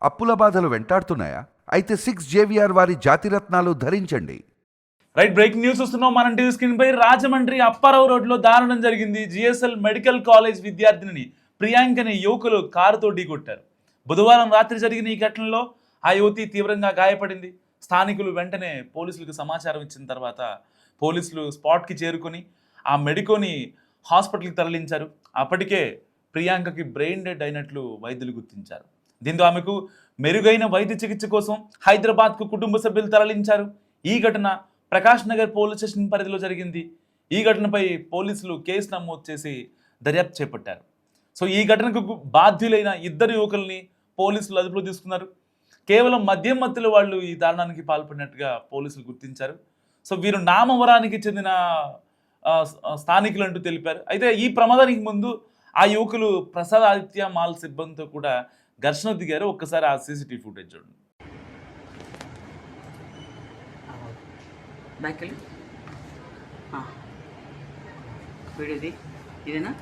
అప్పుల బాధలు వెంటాడుతున్నాయా? అయితే 6 JVR వారి జాతిరత్నాలు ధరించండి. రైట్, బ్రేకింగ్ న్యూస్ వస్తున్నాం. మనం టీవీ స్క్రీన్ పై రాజమండ్రి అప్పారావు రోడ్లో దారుణం జరిగింది. జిఎస్ఎల్ మెడికల్ కాలేజ్ విద్యార్థినిని ప్రియాంక్ అనే యువకులు కారుతో ఢీకొట్టారు. బుధవారం రాత్రి జరిగిన ఈ ఘటనలో ఆ యువతి తీవ్రంగా గాయపడింది. స్థానికులు వెంటనే పోలీసులకు సమాచారం ఇచ్చిన తర్వాత పోలీసులు స్పాట్కి చేరుకొని ఆ మెడికోని హాస్పిటల్కి తరలించారు. అప్పటికే ప్రియాంకకి బ్రెయిన్ డెడ్ అయినట్లు వైద్యులు గుర్తించారు. దీంతో ఆమెకు మెరుగైన వైద్య చికిత్స కోసం హైదరాబాద్కు కుటుంబ సభ్యులు తరలించారు. ఈ ఘటన ప్రకాష్ నగర్ పోలీస్ స్టేషన్ పరిధిలో జరిగింది. ఈ ఘటనపై పోలీసులు కేసు నమోదు చేసి దర్యాప్తు చేపట్టారు. సో ఈ ఘటనకు బాధ్యులైన ఇద్దరు యువకుల్ని పోలీసులు అదుపులో తీసుకున్నారు. కేవలం మద్యం మత్తులో వాళ్ళు ఈ దారుణానికి పాల్పడినట్టుగా పోలీసులు గుర్తించారు. సో వీరు నామవరానికి చెందిన స్థానికులు అంటూ తెలిపారు. అయితే ఈ ప్రమాదానికి ముందు ఆ యువకులు ప్రసాద్ ఆదిత్య మాల్ సిబ్బందితో కూడా ఘర్షణ దిగారు. ఒక్కసారి ఆ సీసీటీవీ ఫుటేజ్ చూడండి. బ్యాక్ వెళ్ళి వీడియోది ఇదేనా?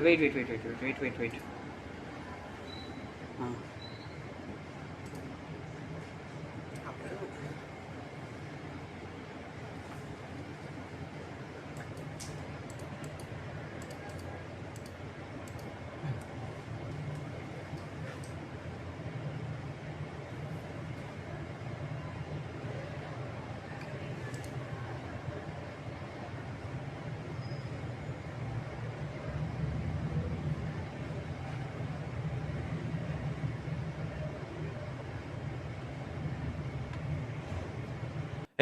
Wait wait wait wait wait wait wait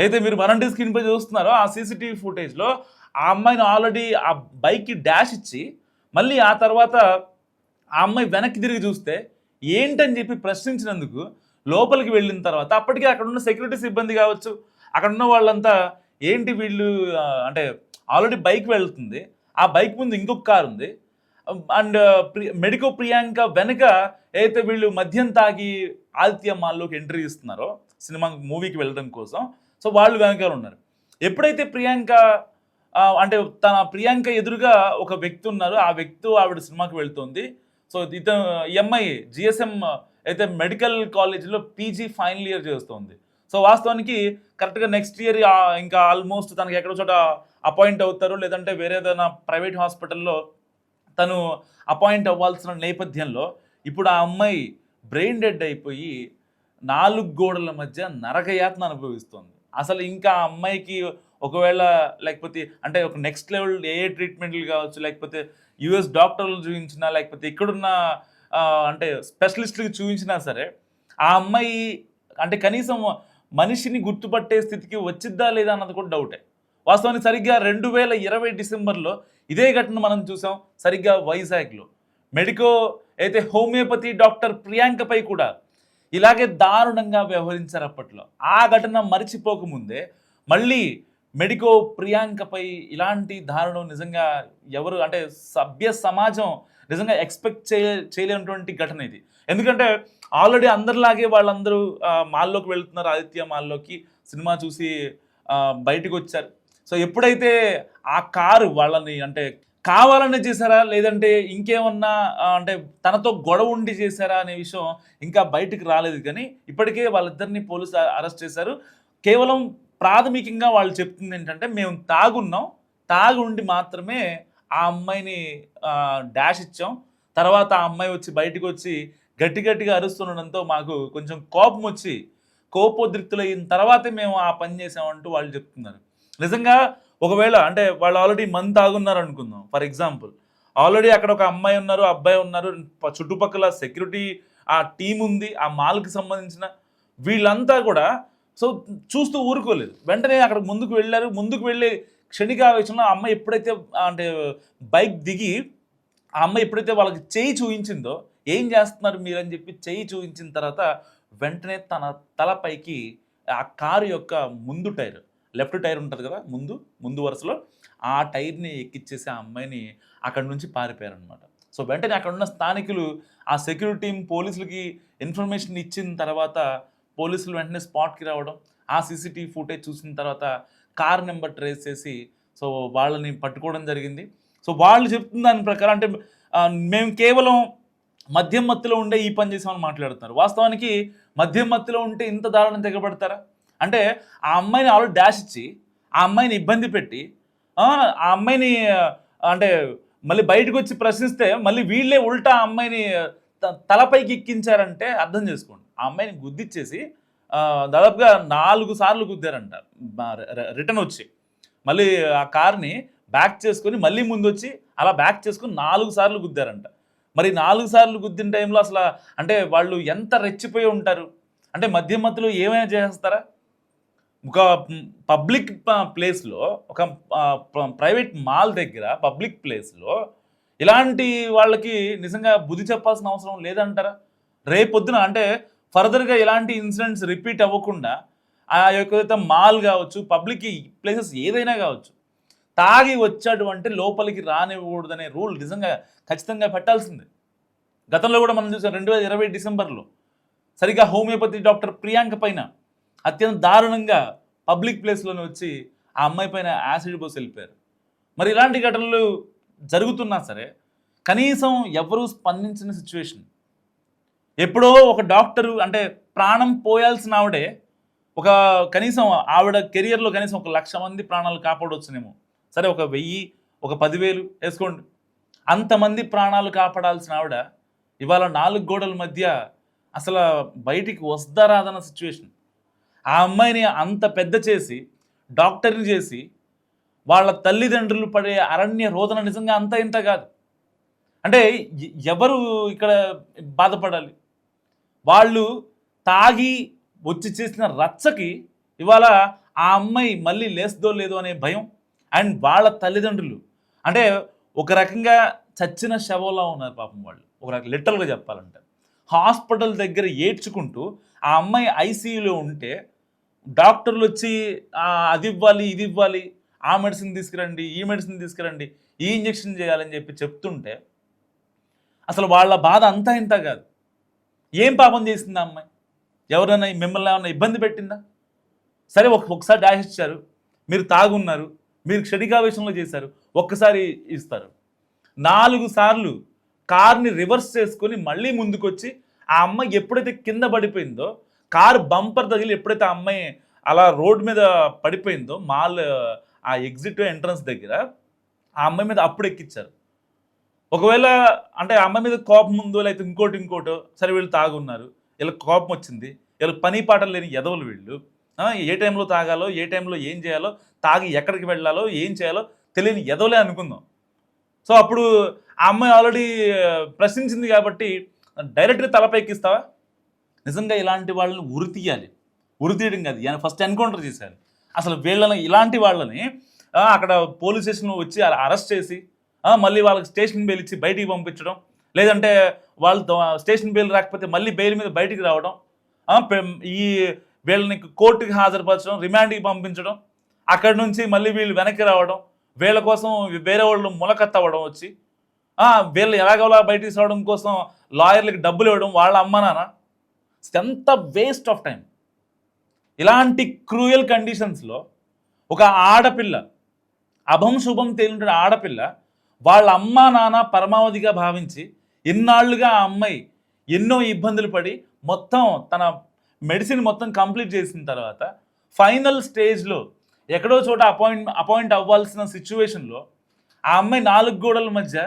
అయితే మీరు మరంటి స్క్రీన్ పై చూస్తున్నారో ఆ సీసీటీవీ ఫుటేజ్లో ఆ అమ్మాయిని ఆల్రెడీ ఆ బైక్కి డాష్ ఇచ్చి మళ్ళీ ఆ తర్వాత ఆ అమ్మాయి వెనక్కి తిరిగి చూస్తే ఏంటని చెప్పి ప్రశ్నించినందుకు లోపలికి వెళ్ళిన తర్వాత అప్పటికే అక్కడ ఉన్న సెక్యూరిటీ సిబ్బంది కావచ్చు, అక్కడ ఉన్న వాళ్ళంతా ఏంటి వీళ్ళు అంటే ఆల్రెడీ బైక్ వెళ్తుంది, ఆ బైక్ ముందు ఇంకొక కారు ఉంది అండ్ మెడికో ప్రియాంక వెనక అయితే వీళ్ళు మద్యం తాగి ఆదిత్య మాల్లోకి ఎంట్రీ ఇస్తున్నారో సినిమా మూవీకి వెళ్ళడం కోసం, సో వాళ్ళు వెనకాల ఉన్నారు. ఎప్పుడైతే ప్రియాంక అంటే తన ప్రియాంక ఎదురుగా ఒక వ్యక్తి ఉన్నారు, ఆ వ్యక్తి ఆవిడ సినిమాకి వెళ్తుంది. సో ఈ అమ్మాయి జిఎస్ఎం అయితే మెడికల్ కాలేజీలో పీజీ ఫైనల్ ఇయర్ చేస్తుంది. సో వాస్తవానికి కరెక్ట్గా నెక్స్ట్ ఇయర్ ఇంకా ఆల్మోస్ట్ తనకి ఎక్కడో చోట అపాయింట్ అవుతారు, లేదంటే వేరే ఏదైనా ప్రైవేట్ హాస్పిటల్లో తను అపాయింట్ అవ్వాల్సిన నేపథ్యంలో ఇప్పుడు ఆ అమ్మాయి బ్రెయిన్ డెడ్ అయిపోయి 4 గోడల మధ్య నరకయాతన అనుభవిస్తుంది. అసలు ఇంకా ఆ అమ్మాయికి ఒకవేళ లేకపోతే అంటే ఒక నెక్స్ట్ లెవెల్ ఏ ట్రీట్మెంట్లు కావచ్చు, లేకపోతే యుఎస్ డాక్టర్లు చూపించినా, లేకపోతే ఇక్కడున్న అంటే స్పెషలిస్టులకు చూపించినా సరే ఆ అమ్మాయి అంటే కనీసం మనిషిని గుర్తుపట్టే స్థితికి వచ్చిద్దా లేదా అన్నది కూడా డౌటే. వాస్తవానికి సరిగ్గా 2020 డిసెంబర్లో ఇదే ఘటన మనం చూసాం. సరిగ్గా వైజాగ్లో మెడికో అయితే హోమియోపతి డాక్టర్ ప్రియాంకపై కూడా ఇలాగే దారుణంగా వ్యవహరించారు అప్పట్లో. ఆ ఘటన మరిచిపోకముందే మళ్ళీ మెడికో ప్రియాంకపై ఇలాంటి దారుణం నిజంగా ఎవరు అంటే సభ్య సమాజం నిజంగా ఎక్స్పెక్ట్ చేయలేనటువంటి ఘటన ఇది. ఎందుకంటే ఆల్రెడీ అందరిలాగే వాళ్ళందరూ మాల్లోకి వెళ్తున్నారు, ఆదిత్య మాల్లోకి సినిమా చూసి బయటకు వచ్చారు. సో ఎప్పుడైతే ఆ కారు వాళ్ళని అంటే కావాలనే చేశారా లేదంటే ఇంకేమన్నా అంటే తనతో గొడవ ఉండి చేశారా అనే విషయం ఇంకా బయటకు రాలేదు. కానీ ఇప్పటికే వాళ్ళిద్దరిని పోలీసు అరెస్ట్ చేశారు. కేవలం ప్రాథమికంగా వాళ్ళు చెప్తుంది ఏంటంటే మేము తాగి ఉండి మాత్రమే ఆ అమ్మాయిని డాష్ ఇచ్చాం, తర్వాత ఆ అమ్మాయి వచ్చి బయటకు వచ్చి గట్టిగా అరుస్తుండడంతో మాకు కొంచెం కోపం వచ్చి కోపోద్రిక్తులైన తర్వాతే మేము ఆ పని చేసామంటూ వాళ్ళు చెప్తున్నారు. నిజంగా ఒకవేళ అంటే వాళ్ళు ఆల్రెడీ మందు తాగున్నారు అనుకుందాం, ఫర్ ఎగ్జాంపుల్ ఆల్రెడీ అక్కడ ఒక అమ్మాయి ఉన్నారు, అబ్బాయి ఉన్నారు, చుట్టుపక్కల సెక్యూరిటీ ఆ టీం ఉంది, ఆ మాల్కి సంబంధించిన వీళ్ళంతా కూడా సో చూస్తూ ఊరుకోలేదు. వెంటనే అక్కడ ముందుకు వెళ్ళారు. ముందుకు వెళ్ళే క్షణికావేశంలో ఆ అమ్మాయి ఎప్పుడైతే అంటే బైక్ దిగి ఆ అమ్మాయి ఎప్పుడైతే వాళ్ళకి చెయ్యి చూపించిందో ఏం చేస్తున్నారు మీరు అని చెప్పి చెయ్యి చూపించిన తర్వాత వెంటనే తన తలపైకి ఆ కారు యొక్క ముందు టైర్, లెఫ్ట్ టైర్ ఉంటుంది కదా ముందు వరుసలో, ఆ టైర్ని ఎక్కిచ్చేసి ఆ అమ్మాయిని అక్కడి నుంచి పారిపోయారనమాట. సో వెంటనే అక్కడ ఉన్న స్థానికులు ఆ సెక్యూరిటీ టీం పోలీసులకి ఇన్ఫర్మేషన్ ఇచ్చిన తర్వాత పోలీసులు వెంటనే స్పాట్కి రావడం, ఆ సీసీటీవీ ఫుటేజ్ చూసిన తర్వాత కార్ నెంబర్ ట్రేస్ చేసి సో వాళ్ళని పట్టుకోవడం జరిగింది. సో వాళ్ళు చెప్తున్న దాని ప్రకారం అంటే మేము కేవలం మద్యం మత్తులో ఉండే ఈ పని చేసామని మాట్లాడుతున్నారు. వాస్తవానికి మద్యం మత్తులో ఉంటే ఇంత దారుణం తెగబడతారా? అంటే ఆ అమ్మాయిని ఆల్రెడీ డాష్ ఇచ్చి, ఆ అమ్మాయిని ఇబ్బంది పెట్టి, ఆ అమ్మాయిని అంటే మళ్ళీ బయటకు వచ్చి ప్రశ్నిస్తే మళ్ళీ వీళ్ళే ఉల్టా ఆ అమ్మాయిని తలపైకి ఎక్కించారంటే అర్థం చేసుకోండి. ఆ అమ్మాయిని గుద్దిచ్చేసి దాదాపుగా 4 సార్లు గుద్దారంట రిటర్న్ వచ్చి. మళ్ళీ ఆ కార్ని బ్యాక్ చేసుకొని మళ్ళీ ముందొచ్చి అలా బ్యాక్ చేసుకొని 4 సార్లు గుద్దారంట. మరి 4 సార్లు గుద్దిన టైంలో అసలు అంటే వాళ్ళు ఎంత రెచ్చిపోయి ఉంటారు? అంటే మధ్య మధ్యలో ఏమైనా చేసేస్తారా? ఒక పబ్లిక్ ప్లేస్‌లో ఒక ప్రైవేట్ మాల్ దగ్గర పబ్లిక్ ప్లేస్‌లో ఇలాంటి వాళ్ళకి నిజంగా బుద్ధి చెప్పాల్సిన అవసరం లేదంటారా? రేపొద్దున అంటే ఫర్దర్‌గా ఇలాంటి ఇన్సిడెంట్స్ రిపీట్ అవ్వకుండా ఆ యొక్క మాల్ కావచ్చు, పబ్లిక్ ప్లేసెస్ ఏదైనా కావచ్చు, తాగి వచ్చాడు అంటే లోపలికి రానివ్వకూడదనే రూల్ నిజంగా ఖచ్చితంగా పెట్టాల్సిందే. గతంలో కూడా మనం చూసాం 2020 డిసెంబర్లో సరిగ్గా హోమియోపతి డాక్టర్ ప్రియాంక పైన అత్యంత దారుణంగా పబ్లిక్ ప్లేస్లోనే వచ్చి ఆ అమ్మాయి పైన యాసిడ్ పోసి వెళ్ళిపోయారు. మరి ఇలాంటి ఘటనలు జరుగుతున్నా సరే కనీసం ఎవరూ స్పందించిన సిచ్యువేషన్. ఎప్పుడో ఒక డాక్టరు అంటే ప్రాణం పోయాల్సిన ఆవిడే ఒక కనీసం ఆవిడ కెరియర్లో కనీసం 1,00,000 మంది ప్రాణాలు కాపాడవచ్చునేమో. సరే ఒక 1000, ఒక 10,000 వేసుకోండి. అంతమంది ప్రాణాలు కాపాడాల్సిన ఆవిడ ఇవాళ 4 గోడల మధ్య అసలు బయటికి వస్తా రాదన్న సిచ్యువేషన్. ఆ అమ్మాయిని అంత పెద్ద చేసి డాక్టర్ని చేసి వాళ్ళ తల్లిదండ్రులు పడే అరణ్య రోదన నిజంగా అంత ఇంత కాదు. అంటే ఎవరు ఇక్కడ బాధపడాలి? వాళ్ళు తాగి వచ్చి చేసిన రచ్చకి ఇవాళ ఆ అమ్మాయి మళ్ళీ లేస్తుందో లేదో అనే భయం. అండ్ వాళ్ళ తల్లిదండ్రులు అంటే ఒక రకంగా చచ్చిన శవంలా ఉన్నారు పాపం వాళ్ళు. ఒక రకంగా లిటరల్గా చెప్పాలంటే హాస్పిటల్ దగ్గర ఏడ్చుకుంటూ ఆ అమ్మాయి ఐసీయూలో ఉంటే డాక్టర్లు వచ్చి అది ఇవ్వాలి, ఇది ఇవ్వాలి, ఆ మెడిసిన్ తీసుకురండి, ఈ మెడిసిన్ తీసుకురండి, ఈ ఇంజెక్షన్ చేయాలని చెప్పి చెప్తుంటే అసలు వాళ్ళ బాధ అంతా ఇంత కాదు. ఏం పాపం చేసింది ఆ అమ్మాయి? ఎవరైనా మిమ్మల్ని ఏమైనా ఇబ్బంది పెట్టిందా? సరే ఒకసారి డాష్ ఇచ్చారు, మీరు తాగున్నారు, మీరు క్షణికావేశంలో చేశారు, ఒక్కసారి ఇస్తారు. 4 సార్లు కార్ని రివర్స్ చేసుకొని మళ్ళీ ముందుకొచ్చి ఆ అమ్మాయి ఎప్పుడైతే కింద పడిపోయిందో, కారు బంపర్ తగిలి ఎప్పుడైతే ఆ అమ్మాయి అలా రోడ్ మీద పడిపోయిందో మాల్ ఆ ఎగ్జిట్ ఎంట్రన్స్ దగ్గర ఆ అమ్మాయి మీద అప్పుడు ఎక్కించారు. ఒకవేళ అంటే ఆ అమ్మాయి మీద కోపం ఉందో లేకపోతే ఇంకోటో సరే వీళ్ళు తాగున్నారు, వీళ్ళకి కోపం వచ్చింది, వీళ్ళకి పని పాటలు లేని ఎదవలు వీళ్ళు, ఏ టైంలో తాగాలో, ఏ టైంలో ఏం చేయాలో, తాగి ఎక్కడికి వెళ్ళాలో, ఏం చేయాలో తెలియని ఎదవలే అనుకుందాం. సో అప్పుడు ఆ అమ్మాయి ఆల్రెడీ ప్రశ్నించింది కాబట్టి డైరెక్ట్గా తలపై ఎక్కిస్తావా? నిజంగా ఇలాంటి వాళ్ళని ఉరి తీయాలి. ఉరి తీయడం కాదు, ఫస్ట్ ఎన్కౌంటర్ చేశారు. అసలు వీళ్ళని ఇలాంటి వాళ్ళని అక్కడ పోలీస్ స్టేషన్లో వచ్చి అరెస్ట్ చేసి మళ్ళీ వాళ్ళకి స్టేషన్ బెయిల్ ఇచ్చి బయటికి పంపించడం, లేదంటే వాళ్ళతో స్టేషన్ బెయిల్ రాకపోతే మళ్ళీ బెయిల్ మీద బయటికి రావడం, ఈ వీళ్ళని కోర్టుకి హాజరుపరచడం, రిమాండ్కి పంపించడం, అక్కడి నుంచి మళ్ళీ వీళ్ళు వెనక్కి రావడం, వీళ్ళ కోసం వేరే వాళ్ళు ములకత్తవ్వడం వచ్చి వీళ్ళు ఎలాగోలా బయటికి రావడం కోసం లాయర్లకి డబ్బులు ఇవ్వడం, వాళ్ళ అమ్మ నాన్న, ఎంత వేస్ట్ ఆఫ్ టైం. ఇలాంటి క్రూయల్ కండిషన్స్లో ఒక ఆడపిల్ల, అభం శుభం తేలిన ఆడపిల్ల వాళ్ళ అమ్మ నాన్న పరమావధిగా భావించి ఇన్నాళ్లుగా ఆ అమ్మాయి ఎన్నో ఇబ్బందులు పడి మొత్తం తన మెడిసిన్ మొత్తం కంప్లీట్ చేసిన తర్వాత ఫైనల్ స్టేజ్లో ఎక్కడో చోట అపాయింట్ అవ్వాల్సిన సిచ్యువేషన్లో ఆ అమ్మాయి 4 గోడల మధ్య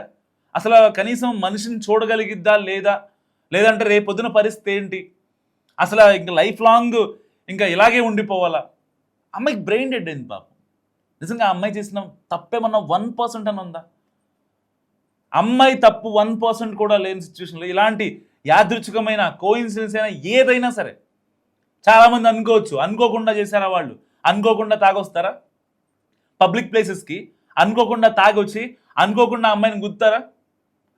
అసలు కనీసం మనిషిని చూడగలిగిద్దా లేదా, లేదంటే రేపొద్దున పరిస్థితి ఏంటి, అసలు ఇంకా లైఫ్ లాంగ్ ఇంకా ఇలాగే ఉండిపోవాలా? అమ్మాయికి బ్రెయిన్ డెడ్ అయింది పాపం. నిజంగా ఆ అమ్మాయి చేసిన తప్పేమన్నా 1% అని ఉందా? అమ్మాయి తప్పు 1% కూడా లేని సిచ్యువేషన్లో ఇలాంటి యాదృచ్ఛికమైన కోఇన్సిడెన్స్ అయినా ఏదైనా సరే చాలామంది అనుకోవచ్చు, అనుకోకుండా చేశారా వాళ్ళు, అనుకోకుండా తాగొస్తారా పబ్లిక్ ప్లేసెస్కి, అనుకోకుండా తాగొచ్చి అనుకోకుండా అమ్మాయిని గుద్దుతారా?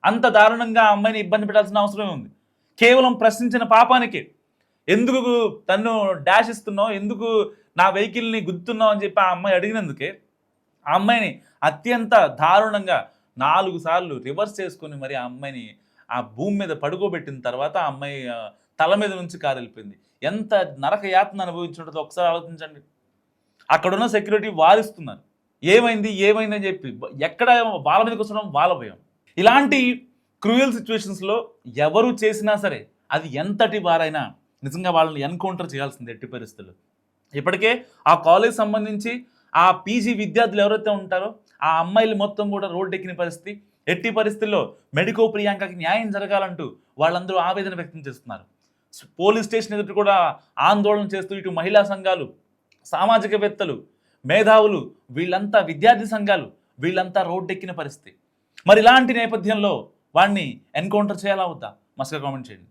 అంత దారుణంగా ఆ అమ్మాయిని ఇబ్బంది పెట్టాల్సిన అవసరమే ఉంది. కేవలం ప్రశ్నించిన పాపానికి ఎందుకు తను డాష్ ఇస్తున్నావు, ఎందుకు నా వెహికల్ని గుద్దుతున్నావు అని చెప్పి ఆ అమ్మాయి అడిగినందుకే ఆ అమ్మాయిని అత్యంత దారుణంగా 4 సార్లు రివర్స్ చేసుకొని మరి ఆ అమ్మాయిని ఆ భూమి మీద పడుకోబెట్టిన తర్వాత ఆ అమ్మాయి తల మీద నుంచి కారు వెళ్ళిపోయింది. ఎంత నరక యాతన అనుభవించుంటుందో ఒకసారి ఆలోచించండి. అక్కడున్న సెక్యూరిటీ వారిస్తున్నారు, ఏమైంది ఏమైందని చెప్పి, ఎక్కడ వాళ్ళ మీదకి వస్తడం వాళ్ళ భయం. ఇలాంటి క్రూయల్ సిచ్యువేషన్స్లో ఎవరు చేసినా సరే అది ఎంతటి వారైనా నిజంగా వాళ్ళని ఎన్కౌంటర్ చేయాల్సింది ఎట్టి పరిస్థితుల్లో. ఇప్పటికే ఆ కాలేజ్ సంబంధించి ఆ పీజీ విద్యార్థులు ఎవరైతే ఉంటారో ఆ అమ్మాయిలు మొత్తం కూడా రోడ్డు ఎక్కిన పరిస్థితి. ఎట్టి పరిస్థితుల్లో మెడికో ప్రియాంకకి న్యాయం జరగాలంటూ వాళ్ళందరూ ఆవేదన వ్యక్తం చేస్తున్నారు. పోలీస్ స్టేషన్ ఎదుట కూడా ఆందోళన చేస్తూ ఇటు మహిళా సంఘాలు, సామాజికవేత్తలు, మేధావులు, వీళ్ళంతా విద్యార్థి సంఘాలు వీళ్ళంతా రోడ్డెక్కిన పరిస్థితి. మరి ఇలాంటి నేపథ్యంలో వాడిని ఎన్కౌంటర్ చేయాలా వద్దా? మస్తుగా కామెంట్ చేయండి.